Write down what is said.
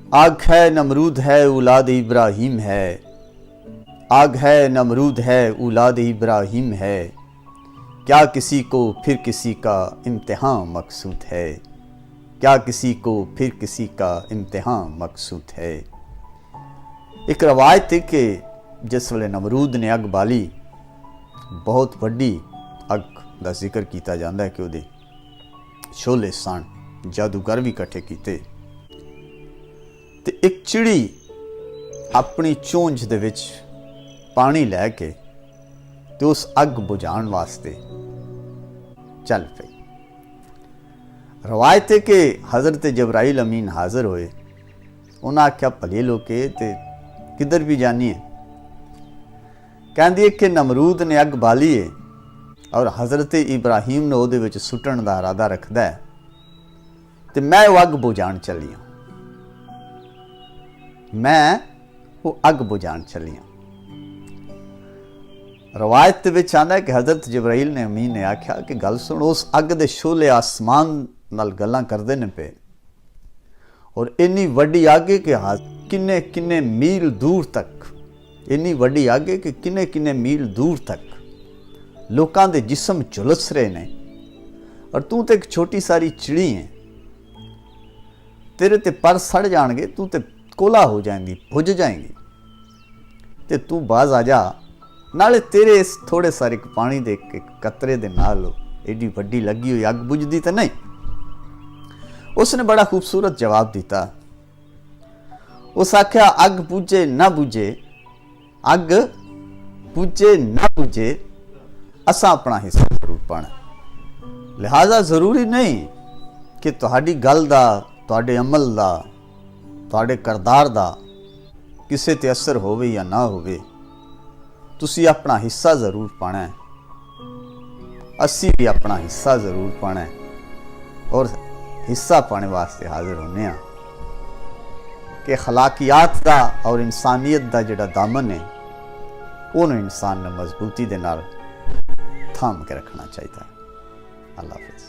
आग है नमरूद है औलाद इब्राहिम है, आग है नमरूद है औलाद इब्राहिम है, क्या किसी को फिर किसी का इम्तिहान मकसूद है, क्या किसी को फिर किसी का इम्तिहान मकसूद है। एक रवायत है कि जिस वेले नमरूद ने अग बाली, बहुत वड्डी अग का जिक्र किया जाता है कि उहदे शोले सन, जादूगर भी इकट्ठे किए, ते एक चिड़ी अपनी चोंज दे विच पानी लैके ते उस अग बुझाण वास्ते चल पई। रवायत है कि हज़रत जबराइल अमीन हाज़र होए, उन्हें आख्या भले लोके ते किधर भी जानी है। कहती है कि नमरूद ने अग बाली है और हज़रत इब्राहिम ने उहदे विच सुट्टण दा इरादा रखदा है, ते मैं वो अग बुझाण चली हाँ, मैं वो अग बुझाण चली हाँ। रवायत विच आंदा है कि हज़रत जबराइल ने अमीन ने आख्या कि गल सुन, उस अग दे शोले आसमान नाल गल्लां करदे ने पे, और इन्नी वड्डी अग है कि किन्ने किन्ने मील दूर तक, इन्नी वड्डी अग है कि किन्ने किन्ने मील दूर तक लोकां दे जिस्म झुलस रहे ने, और तू तो एक छोटी सारी चिड़ी है, तेरे ते पर सड़ जाएंगे, तू तो कोला हो जाएंगी, बुझ जाएंगी, ते तू बाज आ जा, नाले तेरे इस थोड़े सारे पानी दे के कतरे दे नाल एडी वड्डी लगी हुई अग बुझदी तो नहीं। उसने बड़ा खूबसूरत जवाब दिता। उस आख्या अग बुझे ना बुझे, अग बुझे ना बुझे, असा अपना हिस्सा जरूर पाना। लिहाजा जरूरी नहीं कि तुहाडी गल दा, तुहाडे अमल दा, तुहाडे करदार दा किसे ते असर होवे या ना होवे, तुसी अपना हिस्सा जरूर पाना है, असी भी अपना हिस्सा जरूर पाना है, और हिस्सा पाने वास्ते हाजिर होने हैं कि खलाकियात दा और इंसानियत दा जिहड़ा दामन है उन्हें इंसान ने मजबूती दे नाल थाम के रखना चाहिए। अल्लाह हाफिज़।